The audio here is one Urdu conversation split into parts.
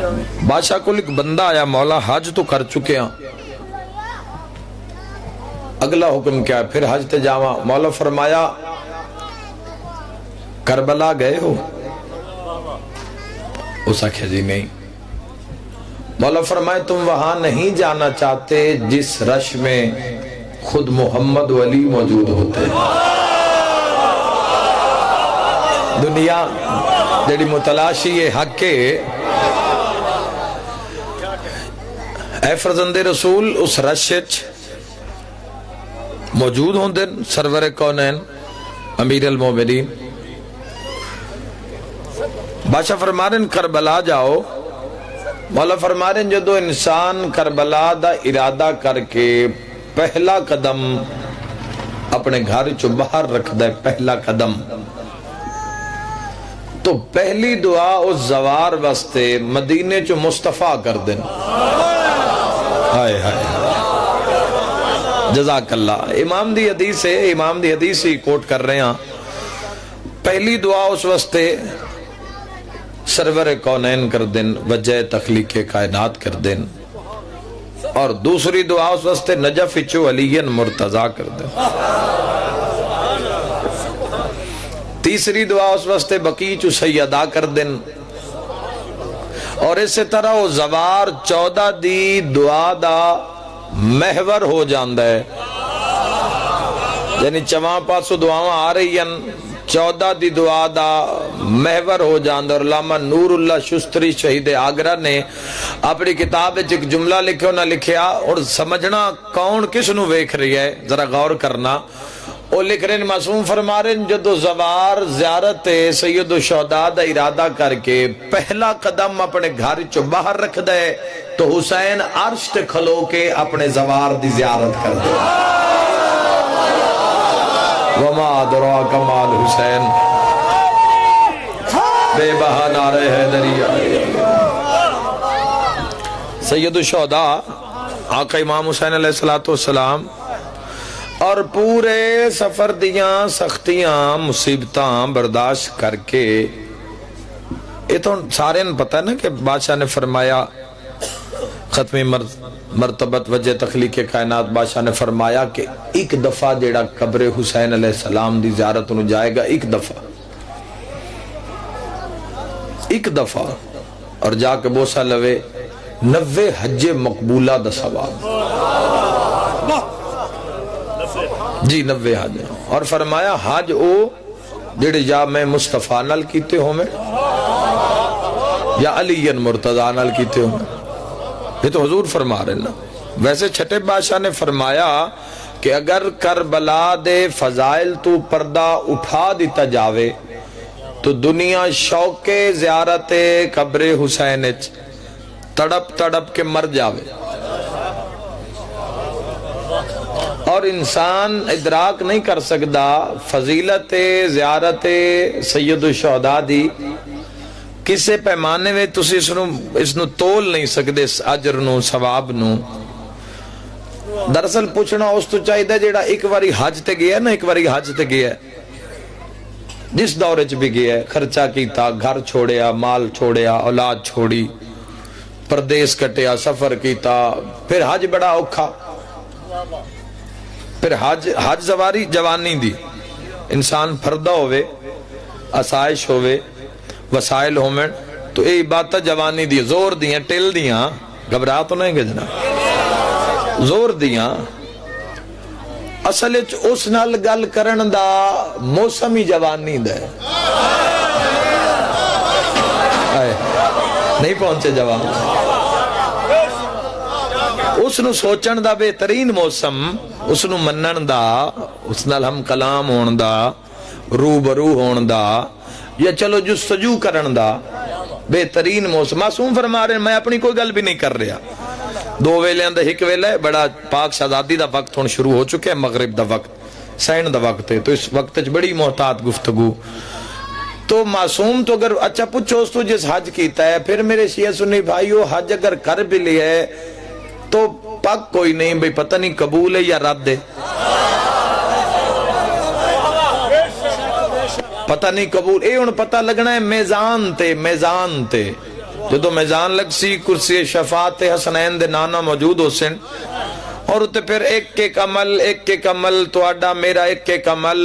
بادشاہ کو ایک بندہ آیا، مولا حج تو کر چکے ہیں، اگلا حکم کیا ہے؟ پھر حج تے جاواں؟ مولا فرمایا کربلا گئے ہو؟ اس آکھیا جی نہیں۔ مولا فرمایا تم وہاں نہیں جانا چاہتے جس رش میں خود محمد و علی موجود ہوتے ہیں۔ دنیا جڑی متلاشی حق کے اے فرزند رسول اس رشچ موجود ہوں دن سرور کونین امیر المومنین۔ بادشاہ فرما رہے ہیں کربلا جاؤ۔ مولا فرما رہے ہیں جدو انسان کربلا دا ارادہ کر کے پہلا قدم اپنے گھر چو باہر رکھ دے، پہلا قدم، تو پہلی دعا اس زوار واسطے مدینے چو مصطفیٰ کر دیں۔ ہائے ہائے جزاک اللہ۔ امام دی حدیث ہے، امام دی حدیث ہی کوٹ کر رہے ہیں۔ پہلی دعا اس واسطے سرور کونین کر دیں، وجہ تخلیق کائنات کر دیں، اور دوسری دعا اس واسطے نجف چو علی مرتضی کر دیں، تیسری دعا اس واسطے بقی چو سیدہ کر دیں، اور اسی طرح وہ زوار 14 دی دعا دا محور ہو جاندہ ہے، یعنی چواں پاسو دعاوں آ رہی ہیں، 14 دی دعا دا محور ہو جاندہ۔ اور علامہ نور اللہ شستری شہید آگرہ نے اپنی کتاب ایک جملہ لکھے نہ لکھیا، اور سمجھنا کون کس نو ویکھ رہی ہے ذرا غور کرنا۔ وہ لکھ رہے ہیں معصوم فرما رہے ہیں جدو زوار زیارت سید الشہداء دا ارادہ کر کے پہلا قدم اپنے گھر چو باہر رکھ دے تو حسین عرش تے کھلو کے اپنے زوار دی زیارت کر دے۔ وما ادراک مال حسین بے بہا نعرہ حیدری آئے۔ سید الشہداء آقا امام حسین علیہ السلام اور پورے سفر دیاں سختیاں مصیبتاں برداشت کر کے، یہ تو سارے نے پتہ ہے نا کہ بادشاہ نے فرمایا ختمی مرتبت وجہ تخلیق کائنات، بادشاہ نے فرمایا کہ ایک دفعہ جیڑا قبر حسین علیہ السلام دی زیارت انہوں جائے گا، ایک دفعہ اور جا کے بوسہ لوے 90 حج مقبولہ دا ثواب، جی 90 حج، اور فرمایا حج او جڑے یا میں مصطفیٰ نال کیتے ہوں میں یا علی مرتضی نال کیتے ہوں میں، یہ تو حضور فرما رہے نا۔ ویسے چھٹے بادشاہ نے فرمایا کہ اگر کربلا دے فضائل تو پردہ اٹھا دیتا جاوے تو دنیا شوق زیارت قبر حسین تڑپ تڑپ کے مر جاوے، اور انسان ادراک نہیں کر سکتا فضیلت زیارت سید الشہداء دی کسے پیمانے میں تسی اس نو تول نہیں سکتے، اس اجر نو ثواب نو۔ دراصل پوچھنا اس تو چاہیے دا جیڑا ایک واری حج تے گیا نا، ایک واری حج تے گیا جس دورے چ بھی گیا، خرچہ کیتا، گھر چھوڑیا، مال چھوڑیا، اولاد چھوڑی، پردیس کٹیا، سفر کیتا، پھر حج بڑا اوکھا، پھر حج زواری جوانی دی، انسان پردہ ہوئے، اسائش ہوئے، وسائل ہومن، تو اے باتہ جوانی دی زور دیاں ٹل دیاں، گھبرا تو نہیں گجنا، زور دیاں اصل اس نال گل کرن دا موسمی جوانی دے، نہیں پہنچے جوان، اس نو سوچن دا بہترین موسم، اس نو منن دا، اس نال ہم کلام ہون دا، روبرو ہون دا، یا چلو جستجو کرن دا بہترین موسم۔ معصوم فرما رہے ہیں میں اپنی کوئی گل بھی نہیں کر رہا، 2 ویلے اندر ایک ویلہ ہے، بڑا پاک شہزادی دا وقت ہون شروع ہو چکے ہیں، مغرب دا وقت، سین دا وقت ہے، تو اس وقت بڑی محتاط گفتگو۔ تو معصوم تو اگر اچھا پوچھو اس تو جس حج کیتا ہے، پھر میرے شیعہ سنی بھائیو حج اگر کر بھی لیا ہے تو پک کوئی نہیں بھئی پتہ نہیں قبول ہے یا رد ہے، پتہ نہیں قبول، اے ان پتہ لگنا ہے میزان تے جدو میزان لگ سی کرسی شفاعت حسنین دے نانا موجود ہو سن اور اتے پھر ایک عمل تو آڈا میرا ایک عمل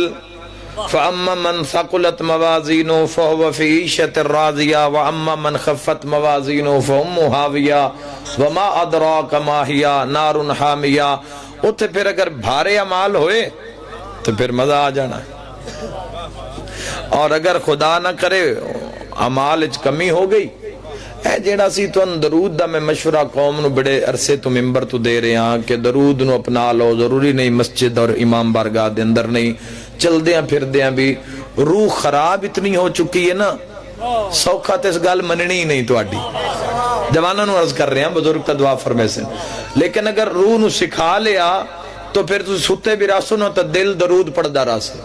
فَأَمَّا مَنْ ثَقُلَتْ مَوَازِينُهُ فَهُوَ فِي عِيشَةٍ رَاضِيَةٍ وَأَمَّا مَنْ خَفَّتْ مَوَازِينُهُ فَأُمُّهُ هَاوِيَةٌ وَمَا أَدْرَاكَ مَا هِيَ نَارٌ حَامِيَةٌ اتے پھر اگر بھارے عمال ہوئے تو پھر مزہ آ جانا ہے، اور اگر خدا نہ کرے عمال اچ کمی ہو گئی اے جیڑا سی تو درود دا میں مشورہ قوم نو بڑے عرصے تو ممبر تو دے رہے ہیں کہ درود نو اپنا لو، ضروری نہیں مسجد اور امام بارگاہ دے اندر نہیں، چل دیاں پھر دیاں بھی روح خراب اتنی ہو چکی ہے نا، سوکھا تے اس گال مننی نہیں تو آڈی جوانہ نو عرض کر رہے ہیں، بزرگ تا دعا فرمے سے، لیکن اگر روح نو سکھا لیا تو پھر تو ستے بھی راسو نو تا دل درود پڑھ دا راسے،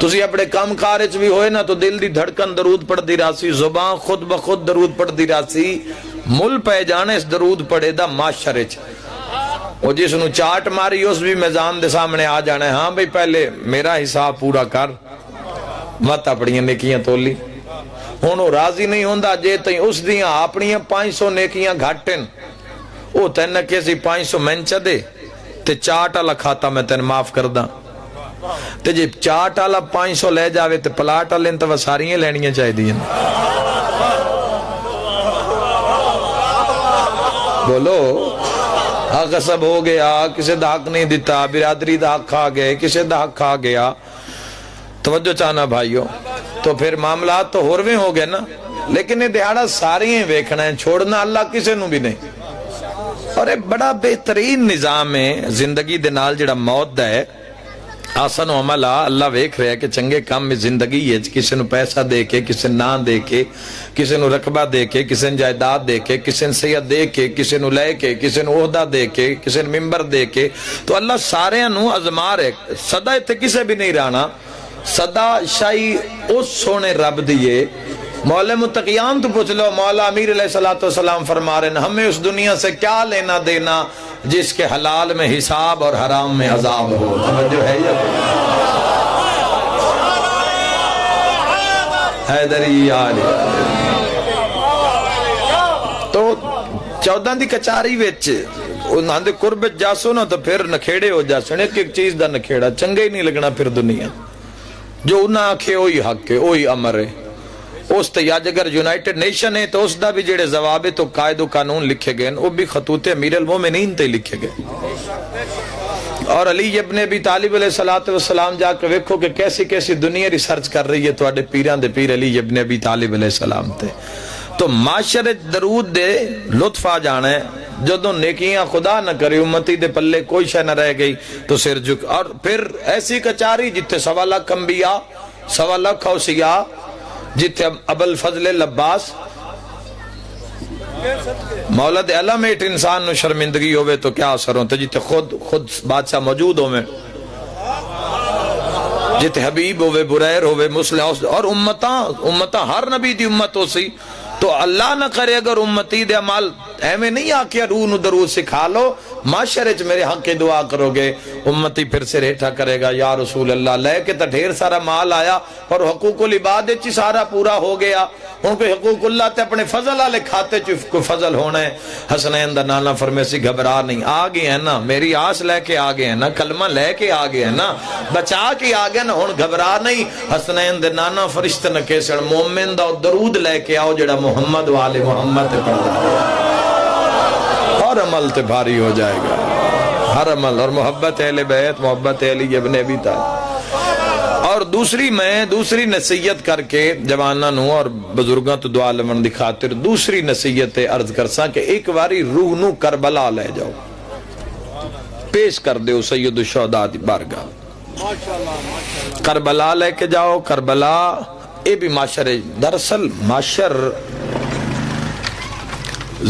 تسی اپنے کام کارج بھی ہوئے نا تو دل دی دھڑکن درود پڑھ دی راسی، زبان خود بخود درود پڑھ دی راسی، مل پہ جانے اس درود پڑھے دا معاشرے چ وہ جس نو چاٹ ماری اس بھی میزان دے سامنے آ جانا ہے، ہاں بھئی پہلے میرا حساب پورا کر مت اپنیاں نیکیاں تولی، ہونو راضی نہیں ہوندہ جے تئیں اس دیاں اپنیاں 500 نیکیاں گھٹن او تین کیسی 500 منچہ دے تے چاٹ اللہ کھاتا میں تین معاف کردہ تے جے چاٹ اللہ 500 لے جاوے تے پلاٹ اللہ انتو ساریاں لینیاں چاہی دیا بولو غصب ہو گیا، کسے دا حق نہیں دیتا، برادری دا حق کھا گئے، کسے دا حق کھا گیا، توجہ چاہنا بھائیو، تو پھر معاملات تو ہورویں ہو گئے نا، لیکن یہ دیہاڑا ساری ہیں ویکھنا ہے، چھوڑنا اللہ کسے نو بھی نہیں، اور ایک بڑا بہترین نظام ہے زندگی دے نال جڑا موت دا ہے، آسن و عملہ اللہ ویکھ رہے ہے کہ چنگے کام میں زندگی ہے، کسی نو پیسہ دے کے، کسی نہ دے کے، کسی نو رقبہ دے کے، کسی نو جائیداد دے کے، کسی نو سید دے کے، کسی نو لے کے، کسی نو عہدہ دے کے، کسی نو ممبر دے کے، تو اللہ سارے نو ازمار ہے، صدا تے کسے بھی نہیں رانا، صدا شاہی اس سونے رب دیئے، مولا متقیان تو پوچھ لو، مولا امیر علیہ السلام فرما رہے ہیں ہمیں اس دنیا سے کیا لینا دینا جس کے حلال میں حساب اور حرام میں عذاب ہو، توجہ ہے یا حیدری آلی تو 14 دی کچاری ویچ انہاں دے قربت جاسو نا تو پھر نکھیڑے ہو جاسو، ایک چیز دا نکھیڑا چنگے ہی نہیں لگنا پھر دنیا، جو انہاں آکھے وہی حق ہے وہی امر ہے، اس تیاج اگر یونائٹڈ نیشن ہے تو اس دا بھی جڑے ضوابط و قائد و قانون لکھے گئے وہ بھی خطوط امیر المومنین تے لکھے گئے، اور علی ابن ابی طالب علیہ السلام جا کے ویکھو کہ کیسی کیسی دنیا ریسرچ کر رہی ہے تو اڈے پیران دے پیر علی ابن ابی طالب علیہ السلام تے، تو معاشرے درود دے لطف آ جانا ہے، جدوں نیکیاں خدا نہ کرے امتی دے پلے کوئی شے نہ رہ گئی تو سر جھک، اور پھر ایسی کچاری جتے 1.25 لاکھ انبیاء 1.25 لاکھ اوصیاء، جتے ابو الفضل لباس مولد علم ایٹ انسان نو شرمندگی ہوئے تو کیا اثر ہوتا، جتے خود بادشاہ موجود ہوئے، جتے حبیب ہوئے، بریر ہوئے، مسلم اور امتاں ہر نبی دی امت ہو سی، تو اللہ نہ کرے اگر امتی دے عمال ایمیں نہیں آکیا روح نو درود سکھا لو، معاشرے چ میرے حق کی دعا کرو گے، امتی پھر سے ریٹھا کرے گا یا رسول اللہ، لے کے تا ڈھیر سارا مال آیا اور حقوق العباد چی سارا پورا ہو گیا، ان کو حقوق اللہ تے اپنے فضل آلے کھاتے چی کو فضل ہونا ہے، حسنین دا نانا فرمے سی گھبرا نہیں، آگے ہیں نا، میری آس لے کے آگے ہیں نا، کلمہ لے کے آگے ہیں نا، بچا کے آگے نا، ہون گھبرا نہیں، حسنین دے نانا فرشت نہ کیسڑ مومن دا درود لے کے آؤ جڑا محمد والے محمد پڑھ دا اور عمل تے بھاری ہو جائے گا، ہر عمل، اور محبت اہل بیت، محبت علی ابن ابی طالب، اور دوسری نصیحت کر کے جواناں نو اور بزرگاں تو دعا لمن دی خاطر دوسری نصیحت عرض کرساں کہ ایک باری روح نو کربلا لے جاؤ، پیش کر دیو سید الشہداء دی بارگاہ، کربلا لے کے جاؤ، کربلا اے بھی معاشر، دراصل معاشر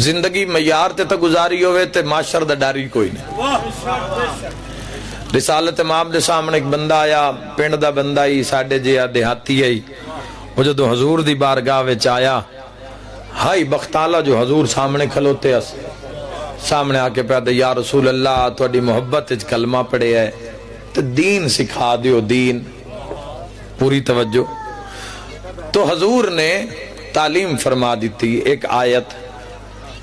زندگی معیار تے تا گزاری ہوئے تے معاشر دا ڈاری کوئی نہیں، رسالت امام دے سامنے ایک بندہ آیا، پنڈ دا بندہ ہی، ساڑھے جیا دیہاتی ہے، وہ جدو حضور دی بارگاہ وچ آیا، ہائی بختالہ جو حضور سامنے کھلوتے اس سامنے آکے پیادے یا رسول اللہ تواڈی محبت اچ کلمہ پڑے ہے تو دین سکھا دیو، دین پوری توجہ، تو حضور نے تعلیم فرما دیتی ایک آیت.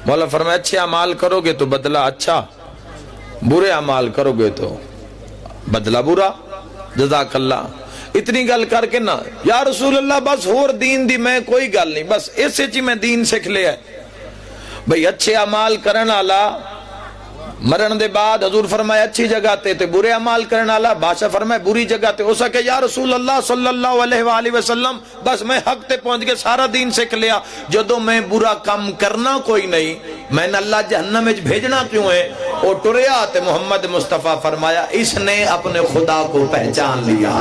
مولا فرمایا اچھے اعمال کرو گے تو بدلہ اچھا، برے اعمال کرو گے تو بدلہ برا. جزاک اللہ. اتنی گل کر کے نا یا رسول اللہ بس ہور دین دی میں کوئی گل نہیں، بس اسے چی میں دین سکھ لیا ہے. بھئی اچھے اعمال کرن والا مرن دے بعد حضور فرمائے اچھی جگہ تے برے عمال کرنے والا بادشاہ فرمائے بری جگہ تے. ہو سکے یا رسول اللہ صلی اللہ علیہ وآلہ وسلم بس میں حق تے پہنچ کے سارا دین سکھ لیا، جدو میں برا کام کرنا کوئی نہیں میں نے اللہ جہنم میں بھیجنا کیوں ہے؟ وہ ٹریا تے محمد مصطفیٰ فرمایا اس نے اپنے خدا کو پہچان لیا.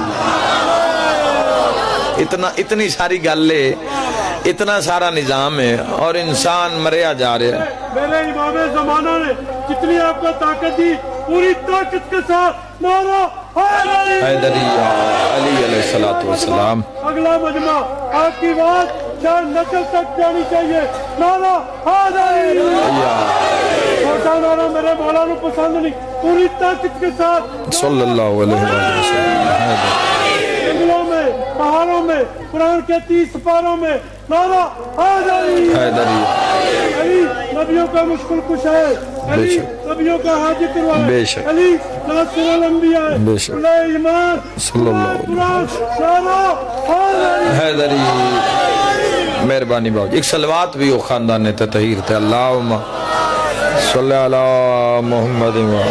اتنی ساری گل ہے، اتنا سارا نظام ہے اور انسان مریا جا رہا ہے. میرے امام زمانہ نے جتنی آپ کو طاقت دی پوری طاقت کے ساتھ نعرہ حیدری علی علیہ السلام. اگلا مجمع آپ کی بات چار نسل تک جانی چاہیے. نعرہ حیدری. چھوٹا نعرہ میرے مولا نو پسند نہیں، پوری طاقت کے ساتھ صلی اللہ علیہ وسلم. جنگلوں میں پہاڑوں میں قرآن کے 30 پاروں میں نعرہ حیدری. علی نبیوں کا مشکل کشا ہے، علی نبیوں کا حاجی کروا ہے، علی ناصر الانبیاء ہے، ایمان صلی اللہ علیہ حیدری. مہربانی باؤ ایک صلوات بھی ہو خاندان تطہیر تے. اللہم صلی علی محمد و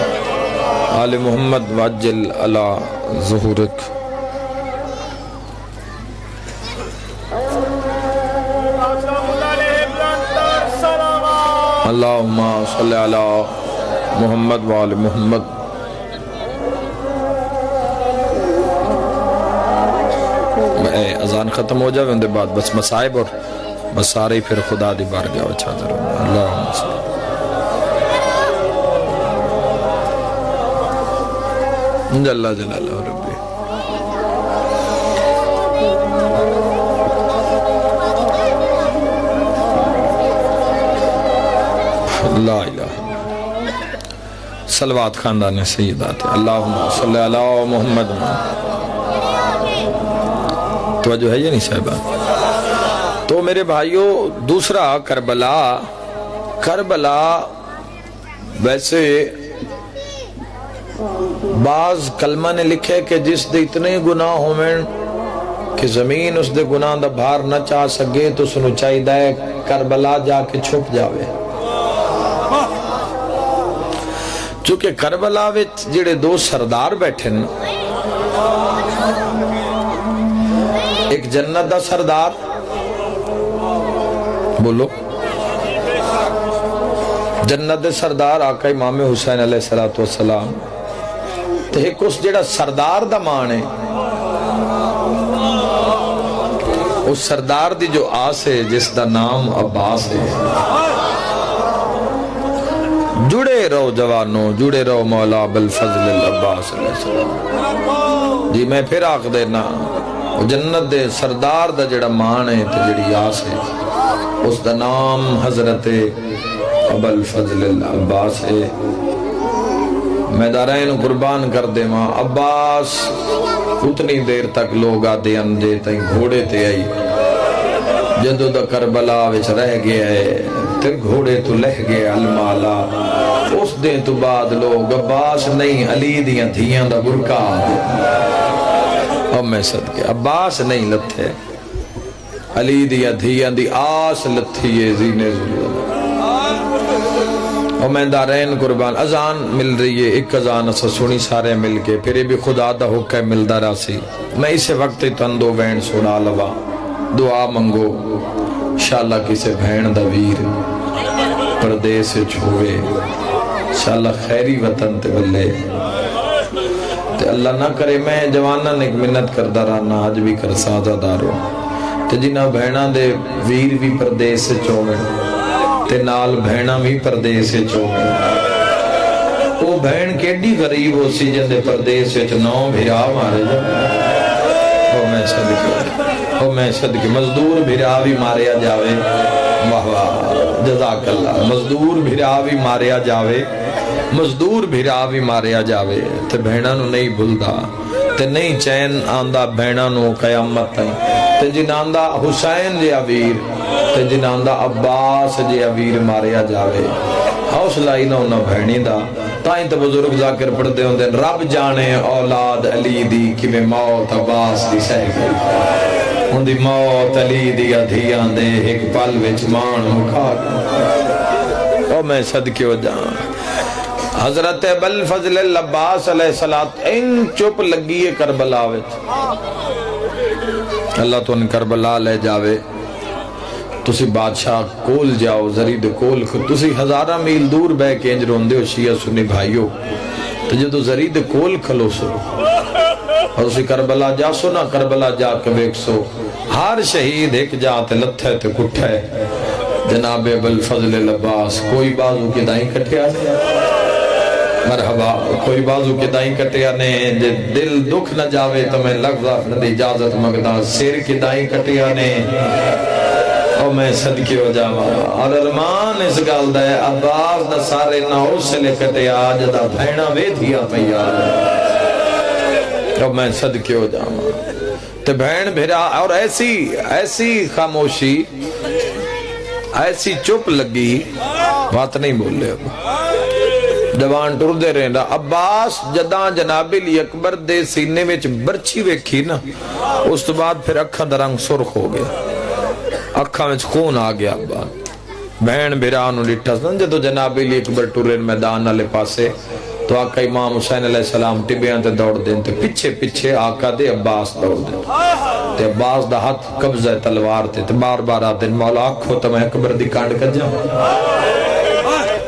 آل محمد وعجل علی ظہورک. اللہم صلی علی محمد و آل محمد. اذان ختم ہو جائے اندے بعد بس مصائب اور بس سارے پھر خدا دی بارگاہ وچ حاضر ہوں. اللہم صلی جل جلالہ ربی. لا الہ صلوات خاندان سیدات. اللہم صلی علی محمد. توجہ ہے یہ نہیں صاحبہ؟ تو میرے بھائیوں دوسرا کربلا ویسے بعض کلمہ نے لکھے کہ جس دے اتنے گناہ ہوئیں کہ زمین اس دے گناہ دا بھار نہ چاہ سکے تو سنو چاہی دائے کربلا جا کے چھپ جاوے. چونکہ کربلا وچ جڑے دو سردار بیٹھے نا، ایک جنت دا سردار بولو جنت دے سردار آقا امام حسین علیہ السلام تے ایک اس جڑا سردار دا مان ہے اس سردار دی جو آس ہے جس دا نام عباس ہے. جڑے رہو جوانوں، جڑے رہو مولا بالفضل العباس علیہ السلام. جی میں پھر آکھ دینا جنت دے سردار دا جڑا مان ہے تے جڑی آس ہے اس دا نام حضرت ابوالفضل العباس ہے. میں دارین قربان کر دے ماں عباس. اتنی دیر تک لوگ آتے اندے تائیں گھوڑے تے آئی جدو دا کربلا وچ رہ گیا ہے تے گھوڑے تو لہ گیا المالا. اس دن تو بعد لوگ عباس نہیں علی دیاں دھیاں دا برکا اور میں صدقے عباس نہیں لتھے علی دیاں دھیاں دی آس لتھیے زینے ضرور. اور میں دارین قربان اذان مل رہی ہے ایک اذان اسا سنی سارے مل کے پھر بھی خدا دا حکم ملدا راسی. میں اسے وقت تندو بین سنا لوا دعا منگو انشاءاللہ کسے بہن دا ویر پردیس چھوئے انشاءاللہ خیری وطن تے بلے تے اللہ نہ کرے. میں جوانہ نے منت کردہ رہنا آج بھی کر سازہ دارو تے جنہ بہنہ دے ویر بھی پردیس چھوئے تے نال بہنہ بھی پردیس چھوئے. وہ بہن کیڈی غریب ہو سی جن دے پردیس چھو 9 بھیرا مارے جا. میں صدقے مزدور بھیرا بھی ماریا جاوے. واہ واہ جزاک اللہ. مزدور بھیرا بھی ماریا جاوے، مزدور بھیرا بھی ماریا جاوے تے بہنہ نو نہیں بھلدا تے نہیں چین آندہ بہنہ نو قیامت تائیں تے جن آندہ حسین جیا ویر تے جنہاں دا عباس جے ویر ماریا جاوے حوصلہ ہی نہ ہونا بھینی دا تائیں تے بزرگ ذاکر پڑھتے ہوندے رب جانے اولاد علی دی کہ میں موت عباس دی سہ گئی ان دی موت علی دی ادھیاں دے ایک پل وچ مان مکھا او میں صدقے ہو جان حضرت ابوالفضل العباس علیہ السلام ان چپ لگی ہے کربلا وچ اللہ تو ان کربلا لے جاوے تسی بادشاہ کول جاؤ زرید کول تسی ہزارہ میل دور بے کے انج روندے ہو شیعہ سنی بھائیو تو جدو زرید کول کھلو سو اور اسی کربلا جا سو نا کربلا جا کے بیک سو ہر شہید ایک جاتے لتھے تے کٹھے جناب ابوالفضل العباس کوئی بازو کی دائیں کٹھیا مرحبا کوئی بازو کی دائیں کٹھیا نے دل دکھ نہ جاوے تو میں لفظہ دی اجازت مگدہ سیر کی دائیں کٹھیا نے او میں صدقے ہو جاوا اور ارمان اس گل دے عباس دا سارے ناؤ سے لے کٹھیا جدا بھینا وے دیا پیا او میں صدقے ہو جاوا تے بہن بھیرا اور ایسی خاموشی ایسی چپ لگی بات نہیں بول لے جوان ٹر دے رہے نا عباس جداں جناب علی اکبر دے سینے میں برچی ویکھی نا اس تو بعد پھر اکھاں دا رنگ سرخ ہو گیا اکھاں میں خون آ گیا بہن بھیرانو لٹھا سن جدو جناب علی اکبر ٹر میدان والے پاسے تو آقا امام حسین علیہ السلام ٹبیاں تے دوڑ دیں تے پچھے پچھے آقا دے عباس دوڑ دیں تے عباس دا ہاتھ قبضہ تلوار تے بار بار آتے مولا آنکھو تو میں اکبر دی کانڈ کر جاؤں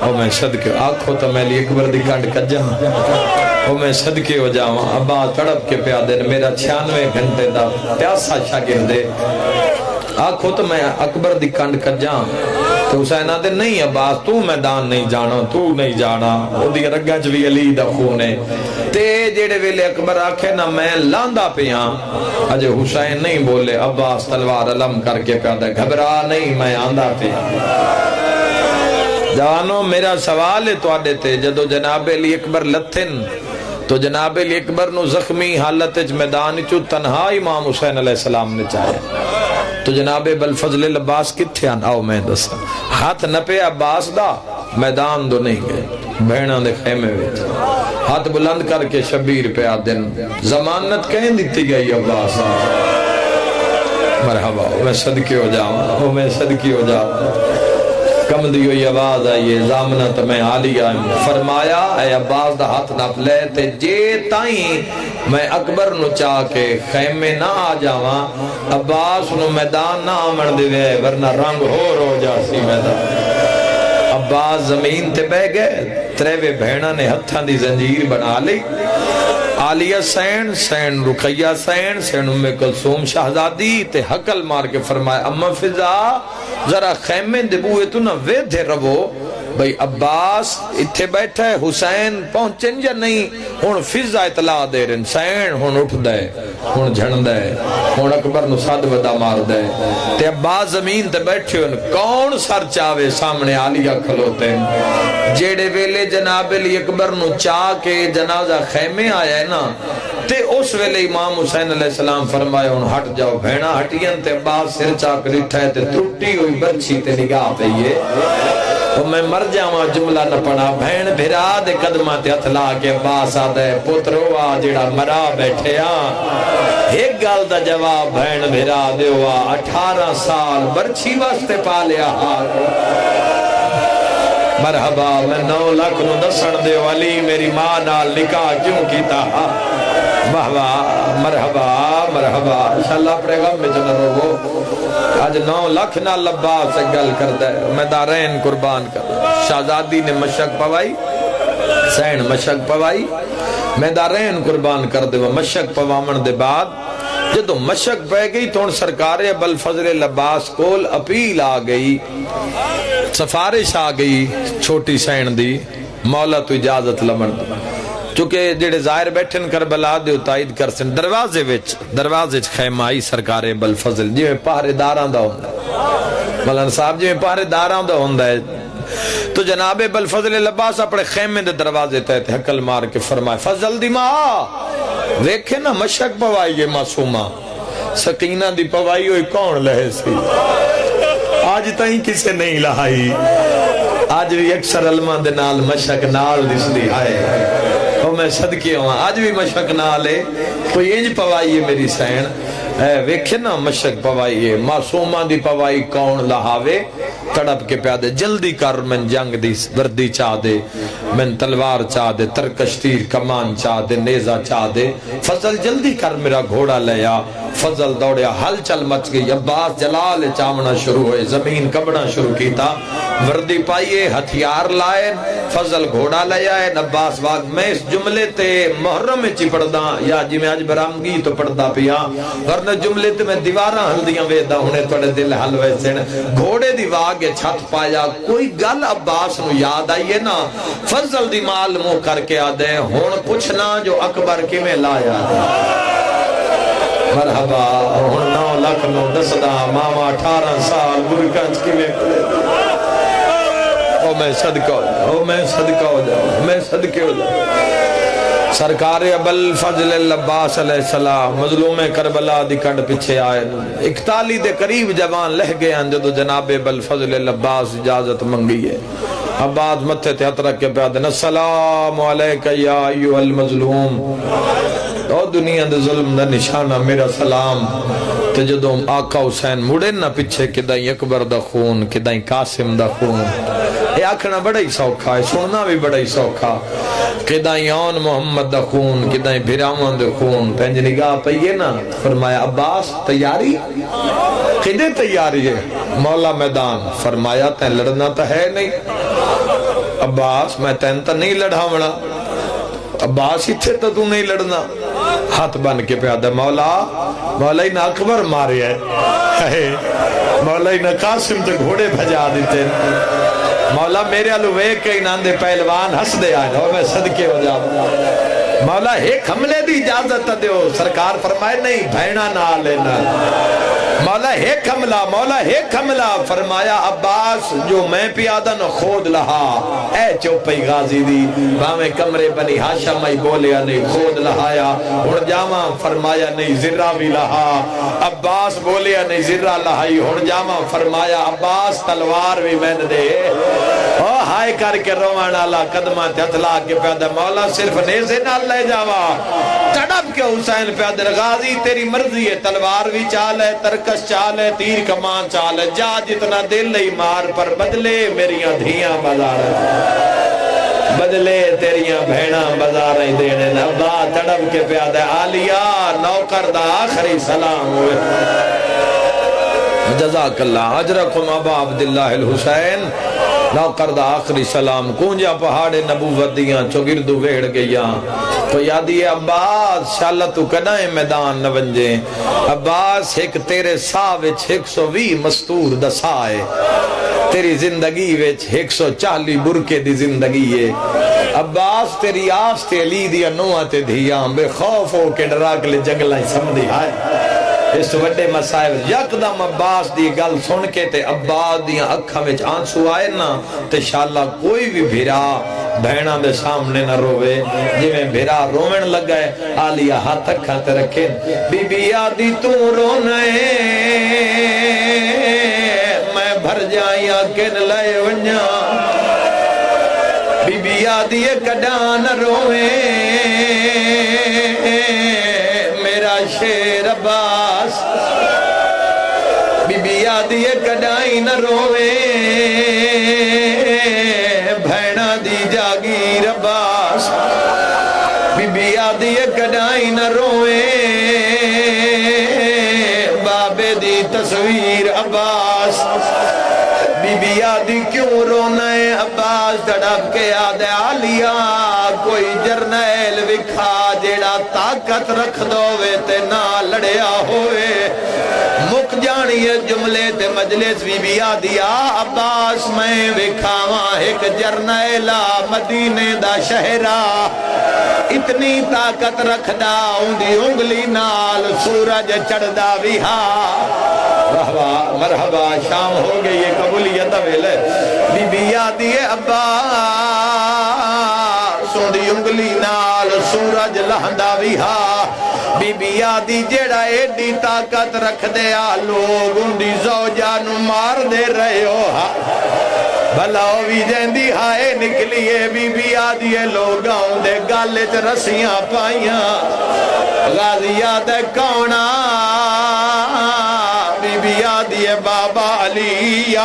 او میں صدقے آنکھو تو میں لی اکبر دی کانڈ کر جاؤں او میں صدقے ہو جاؤں عباس تڑپ کے پیا دے میرا 96 گھنٹے دا پیاسا شاگرد دے آنکھو تو میں اکبر دی کانڈ کر جاؤں تو حسین آدھے نہیں عباس تو میدان نہیں جانا تو نہیں جانا او دی رگا بھی علی دا خونے تے جیڑے ویلے اکبر آکھے نا میں لاندہ پیاں اجے حسین نہیں بولے عباس تلوار علم کر کے پیادہ گھبرا نہیں میں آندہ پیاں جوانو میرا سوال ہے تو آدھے تے جدو جناب علی اکبر لتھن تو جناب علی اکبر نو زخمی حالت میدان چو تنہا امام حسین علیہ السلام نے چاہے تو جناب ابوالفضل العباس کتھے آن آؤ میں دسا ہاتھ نپے عباس دا میدان دو نہیں گئے بہنوں دے خیمے ویچ ہاتھ بلند کر کے شبیر پہ آدن ضمانت کہیں دیتی گئی عباس مرحبا میں صدقے ہو جاؤں میں صدقے ہو جاؤں کم دی ہوئی آواز آئیے زامنت میں عالی آئیم فرمایا اے عباس دا ہاتھ نپ لے تے جے تائیں میں اکبر نو چاہ کے خیمے نہ آ جاواں عباس نو میدان نہ آمن دے وے ورنہ رنگ ہو جاسی میدان عباس زمین تے بہ گئے تریوے بہنہ نے ہتھاں دی زنجیر بنا لی عالیہ سین رقیہ سین ام کلثوم شہزادی تے حقل مار کے فرمائے اما فضا ذرا خیمے دبوئے تو نہ ویدھے رہو بھئی عباس اتھے بیٹھے حسین پہنچن یا نہیں ہون فضا اطلاع دے رہن سین ہون اٹھ دے ہون جھن دے ہون اکبر نو صد ودا مار دے تے عباس زمین تے بیٹھے ہون کون سر چاوے سامنے عالیہ کھلوتے ہیں جیڑے ویلے جناب علی اکبر نو چاہ کے جنازہ خیمے آیا ہے نا تے اس ویلے امام حسین علیہ السلام فرمائے ہون ہٹ جاؤ بہنا ہٹین تے عباس سر چاہ کر اٹھائے تے ٹوٹی ہوئی برچی تے نگاہ پہ یہ میں مر جاواں جملہ نہ پڑھا بہن بھرا دے قدمہ تے ہتھ لا کے عباس آدھے پترو آ جڑا مرا بیٹھے ایک گل دا جواب بہن بھرا دے ہوا 18 سال برچی واسطے پالیا مرحبا میں 9 لاکھ نو دسن دے والی میری ماں نال نکاح کیوں کیتا مرحبا مرحبا انشاءاللہ اپنے غم میں جنہ رو آج 9 لاکھ نہ لبا سے گل کر دے میں دارین قربان کر شہزادی نے مشک پوائی سین مشک پوائی میں دارین قربان کر دے مشک پوامن دے بعد جدو مشک پہ گئی تو ان سرکار ابوالفضل العباس کول اپیل آ گئی سفارش آ گئی چھوٹی سین دی مولا تو اجازت لمن چونکہ جڑے ظاہر بیٹھن کربلا دے تائید کر سن دروازے خیمہ آئی سرکار ابوالفضل جی میں پہرے داراں دا ہوندا ہے مولانا صاحب جی میں پہرے داراں دا ہوندا ہے تو جناب ابوالفضل العباس اپنے خیمے دے دروازے تحت حقل مار کے فرمائے فضل دی ماں ویکھے نا مشک پوائی یہ معصومہ سکینہ دی پوائی ہوئی کون لہے سی آج تائیں کسے نہیں لہائی آج بھی اکثر علماء دے نال مشک نال دس دی آئے اور میں صدقے ہوں آج بھی مشک نال ہے کوئی انج پوائیے میری سین ویکھے نا مشک پوائیے معصومہ دی پوائی کون لہاوے تڑپ کے پیادے جلدی کر من جنگ دی وردی چاہ دے من تلوار چاہ دے ترکش تیر کمان چاہ دے نیزہ چاہ دے فضل جلدی کر میرا گھوڑا لیا فضل دوڑیا ہل چل مچ گئی عباس جلال چامنا شروع ہوئے زمین کبڑا شروع کیتا وردی پائیے ہتھیار لائے فضل گھوڑا لیا ہے عباس واگ میں اس جملے تے محرم میں چی پڑھ دا یا جی میں آج برامگی تو پڑھ دا پیا ورنہ جملے تے میں دیواراں ہلدیاں ویدہ انہیں توڑے دل حلوے سین گھوڑے دی واگ چھت پایا کوئی گل عباس نو یاد آئیے نا فضل دی مال مو کر کے آدھے ہون پوچھنا جو اکبر کی میں لایا مرحبا ہون 9 لاکھ 10 دا ماما 18 سال برکنچ کی میں او میں صدقہ ہو جاؤ میں صدقہ ہو جاؤ میں صدقے ہو جاؤ سرکار ابل فضل العباس علیہ السلام مظلوم کربلا دی کنڈ پیچھے آئے 41 دے قریب جوان لہ گئے ہیں جدو جناب ابل فضل العباس اجازت منگی ہے عباس متھے تے ہتھ رکھ کے پیادن السلام علیکہ یا ایوہ المظلوم او دنیا دے ظلم دا نشانہ میرا سلام تے جدو آقا حسین مڑے نہ پیچھے کدائیں اکبر دا خون کدائیں قاسم دا خون یہ آکھنا بڑا ہی سوکھا ہے سننا بھی بڑا ہی سوکھا کدائیں آن محمد دا خون کدائیں بھرامان دا خون پینج نگاہ پہیے نا فرمایا عباس تیاری کدے تیاری ہے مولا میدان فرمایا تین لڑنا تا ہے نہیں عباس میں تین تا نہیں لڑھا مڑا عباس ہی تھے تا تو نہیں لڑنا ہاتھ بن کے پیادہ مولا ہی نہ اکبر مارے ہے مولا ہی نہ قاسم تے گھوڑے بھجا دیتے مولا میرے علو ویک کے اناندے پہلوان ہس دے آئے اور میں صدقے ہو جاؤں مولا ایک حملے دی اجازت دیو سرکار فرمائے نہیں بھینا نہ لینا مولا ایک حملہ فرمایا عباس جو میں پیادہ نہ خود لہا اے چوپئی غازی دی باویں کمرے بنی ہاشم میں بولیا نہیں خود لہایا ہن جاواں فرمایا نہیں ذرہ بھی لہا عباس بولیا نہیں ذرہ لہائی ہن جاواں فرمایا عباس تلوار بھی میں دے او ہائے کر کے روان اللہ قدمہ تھلا کے پیادہ مولا صرف نیزے نہ لے جاوا تڑپ کے حسین پیادہ غازی تیری مرضی ہے تلوار بھی چال ہے ترکش چال ہے تیر کمان چال ہے جا جتنا دل نہیں مار پر بدلے میریاں دھیاں بازار بدلے تیریاں بھیڑاں بازار دینے نبا تڑپ کے پیادہ آلیا نوکر دا آخری سلام ہوئے جزاک اللہ اجرکم ابا عبداللہ الحسین نوکر دا آخری سلام کونجا پہاڑے نبوت دیاں چوگردو ویڑ گئیاں تو یادی ہے عباس شاللہ تو کدائیں میدان نونجے عباس ایک تیرے سا وچ 120 مستور دسائے تیری زندگی وچ 140 برکے دی زندگی ہے عباس تیری آستے لی دیا نوات دھیاں بے خوف ہو کے ڈراک لے جنگلائیں سمدھی آئے اس وڈے مسائل یکدم عباس دی گل سن کے تے عباس دیاں اکھاں وچ آنسو آئے نا تے شاءاللہ کوئی بھی بھیرا بہناں دے سامنے نہ روے جی میں بھیرا رومن لگائے آلیہ ہاتھ اکھاں تے رکھیں بی بی آدھی تو رونے میں بھر جائیں آکن لائے ونجا بی بی آدھی کڈان روے میرا شیر عباس بی بی آدھی کڈائی نہ روے بھینا دی جاگیر عباس بی بی آدھی کڈائی نہ روے بابے دی تصویر عباس بی بی آدھی کیوں رونا ہے عباس دڑپ کے آدھے آلیا کوئی جرنیل وکھا جیڑا طاقت رکھ دووے تے نہ لڑیا ہوئے مک جانی ہے جملے تے مجلس بی بی آدھیا عباس میں وکھاواں ایک جرنیلہ مدینے دا شہرہ اتنی طاقت رکھ دا اندھی انگلی نال سورج چڑھ دا ویہا مرحبا شام ہو گئی یہ قبولیت ویلے بی بی آدھی عباس سوندی انگلی نال سورج لہندا ویہا بی بی آدھی جیڑا ایڈی طاقت رکھ دے لوگ اندی زوجہ نو مار دے رہے ہو بھلاو بھی جیندی ہائے نکلیے بی بی آدھی لوگ آؤں دے گالچ رسیاں پائیاں غازی آدھے کونا بی بی آدھی بابا علیہ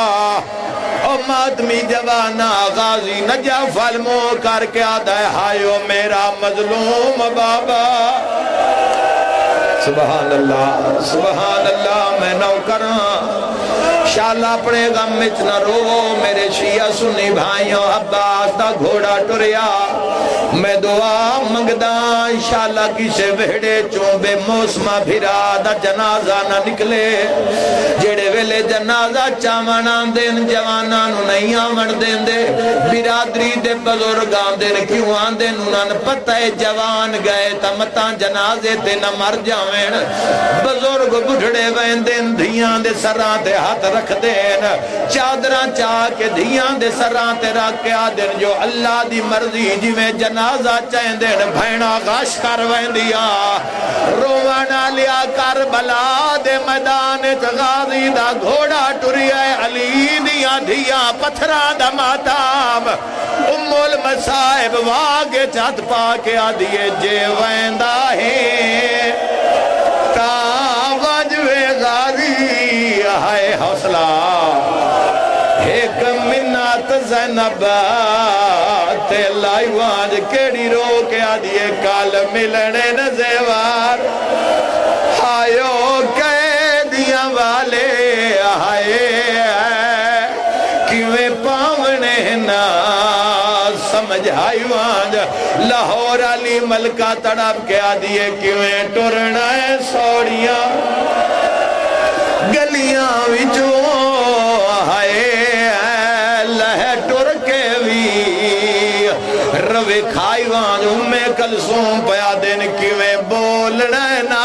او ماتمی جوانا غازی نجف المو کر کے آدھے ہائیو میرا مظلوم بابا سبحان اللہ میں نوکران شاءاللہ اپنے غم میں نہ رو میرے شیعہ سنی بھائیوں عباس دا گھوڑا ٹریا میں دعا منگدان انشاءاللہ کسے وہڑے چوبے موسمہ بھرا دا جنازہ نہ نکلے جڑے ویلے جنازہ چاوانان دین جوانانو نہیں آمن دین دے برادری دے بزرگان دین کیوں آن دین انہاں پتہ ہے جوان گئے تا متاں جنازے تے نہ مر جاوین بزرگ بڑھڑے وین دین دھیاں دے سران تے ہاتھ رکھ دین چادران چاہ کے دھیاں دے سران تے رکھ کے آدین جو اللہ دی مرضی جی میں جنازہ چاہیں دین بھائنہ غاش کر وین دیا روانا لیا کربلا دے میدان غازی دا گھوڑا ٹریا علی دیا دھیا پتھران دا ماتاب ام المصائب واگے چاہت پا کے آدھیے جے ویندہ ہیں تا وجوے غازی ہائے حوصلہ ایک منات زینب تے لائیوانج کیڑی رو کے آدھیے کال ملنے نزیوار ہائیو قیدیاں والے ہائے کیویں پاونے نا سمجھ ہائیوانج لاہور علی ملکہ تڑپ کے آدھیے کیویں ٹرنا ہے سوڑیاں گلیاں وچوں ہائے لہے ٹر کے بھی روے کھائی وانج میں کلسوم پیا دن کیویں بولنا نا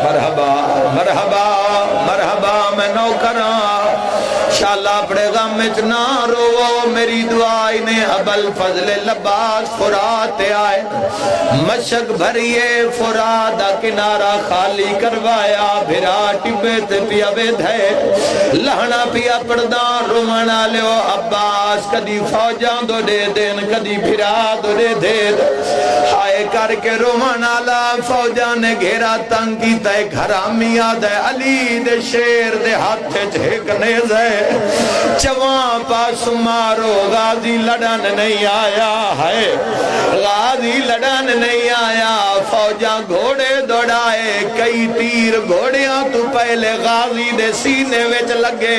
مرحبا مرحبا مرحبا میں نوکران شاءاللہ اپنے غم میں نہ رو میری دعائی نے ابل فضل لباس فرات آئے مشک بھریے فرات کنارہ خالی کروایا بھرا ٹبے تے پیا بیدھے لہنا پیا پردان رومنا لیو عباس کدی فوجان دو دے دین کدی بھرا دو دے دین ہائے کر کے رومنا لا فوجان نے گھیرا تنگی تے گھرامی آدھے علی دے شیر دے ہاتھ جھیکنے زے چوان پاس مارو غازی لڑن نہیں آیا ہے غازی لڑن نہیں آیا فوجاں گھوڑے دوڑائے کئی تیر گھوڑیاں تو پہلے غازی دے سینے وچ لگے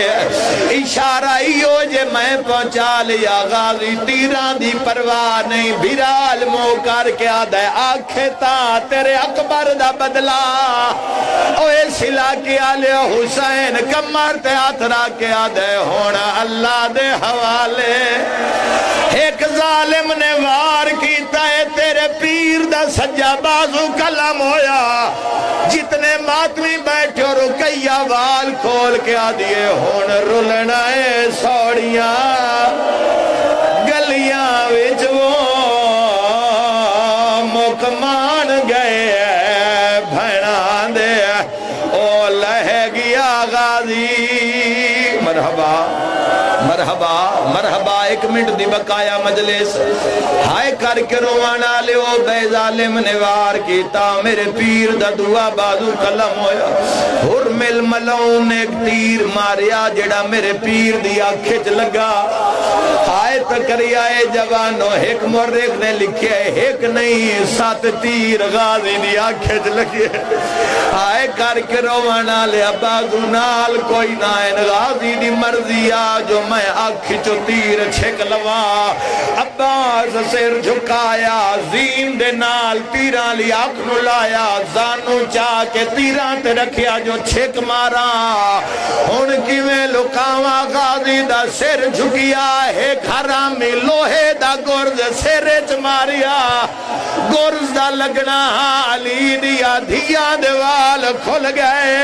اشارہ ہیو جے میں پہنچا لیا غازی تیران دی پرواہ نہیں بھرال مو کر کے آدھے آنکھیں تا تیرے اکبر دا بدلا اوے سلا کے آلے حسین کمر تے آترا کے آدھے ہونا اللہ دے حوالے ایک ظالم نے وار کیتا ہے تیرے پیر دا سجا بازو کلم ہویا جتنے ماتمی بیٹھے اور رکیہ وال کھول کے آدھیے ہون رلنا ہے سوڑیاں گلیاں وچ وہ مکمان گئے بھینان دے او لہ گیا غازی مرحبا مرحبا مرحبا ایک منٹ دی بقایا مجلس ہائے کر کے روانا لے او بے ظالم نے وار کیتا میرے پیر دا دعا بازو قلم ہویا حرمل ملون ایک تیر ماریا جڑا میرے پیر دی آنکھیں لگا ہائے تکری آئے جوانو ایک مورک نے لکھے ایک نہیں 7 تیر غازی دی آنکھیں لگے ہائے کر کے روانا لے بازو نال کوئی نائن غازی دی مرضی آ جو میں آنکھ چو تیر چھک لوا عباس سر جھکایا زین دے نال تیران لی آنکھ نو لایا زانو چاہ کے تیران تے رکھیا جو چھک مارا ان کی میں لکاوا غازی دا سر جھکیا ایک حرامی لوہے دا گرز سرچ ماریا گرز دا لگنا علی دیا دھیا دیوال کھل گئے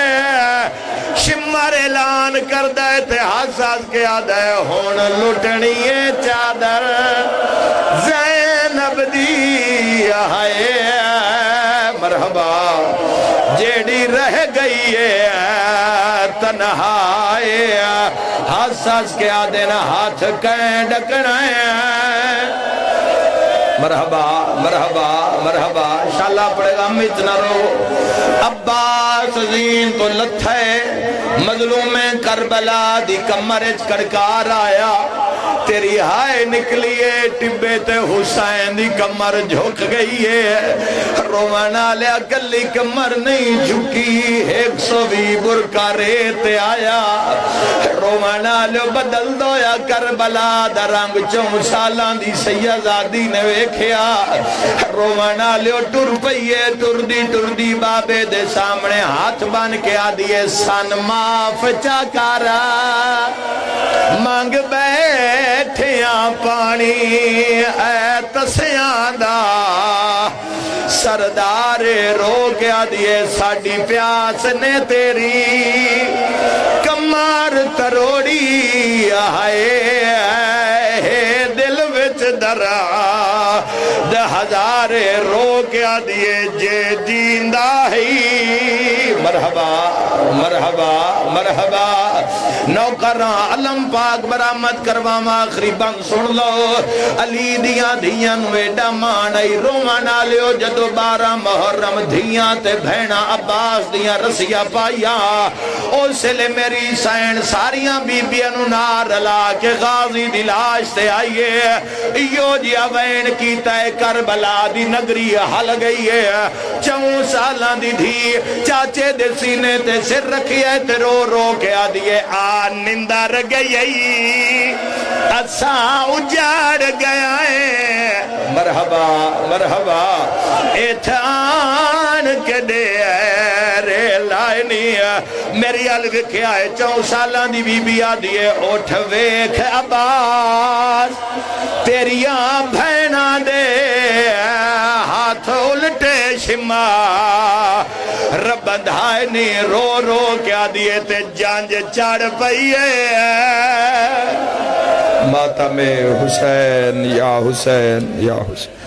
شمر اعلان کر دے تے حساس کے آدھے ہون لٹنی چادر زینب دی آئے مرحبا جیڑی رہ گئی ہے تنہائی ہنس ہنس کے آدھے ہاتھ کہیں ڈکنا ہے مرحبا مرحبا مرحبا انشاءاللہ پڑے گا امت نہ رو عباس زین تو لتھے مظلوم کربلا دی کمرچ کڑکار آیا تیری ہائے نکلیے ٹبے تے حسین دی کمر جھک گئی ہے رومانا لیا گلی کمر نہیں جھکی 120 برکا ریت آیا رومانا لیا بدل دو یا کربلا درنگ 4 سالان دی سیدزادی نے ویکھیا رومانا لیا ٹر پئیے ٹر دی بابے دے سامنے ہاتھ بن کے آدھیے سن معاف چاکارا مانگ بیٹھیاں پانی اے تسیاں دا سردار رو گیا دیے ساڑی پیاس نے تیری کمار تروڑی آئے دل وچ درا دہ ہزار رو گیا دیے جے جیندہ ہی مرحبا مرحبا مرحبا نوکران علم پاک برآمد کروام آخری بند سن لو علی دیاں دھیاں ویڈا مانائی رومانا لیو جدو 12 محرم دھیاں تے بھینا عباس دیاں رسیاں پائیا اسے لے میری سین ساریاں بی بیانو نار لا کے غازی دی لاش تے آئیے ایو جیا وین کیتا ہے کربلا دی نگری حل گئی ہے 4 سالان دی دھی چاچے دے سینے تے سر رکھی ہے تے رو رو کے آدھیے نندر گئی اساں اجاڑ گیا ہے مرحبا مرحبا ایتھان کے دے رے لائنی میری علوی کیا ہے 4 سالان دی بی بی آدھیے اٹھ ویکھ عباس تیریاں بھینا دے ہاتھ الٹے شما رب دھائنی رو رو کیا دیئے تے جانج چاڑ پئیے ماتم حسین یا حسین یا حسین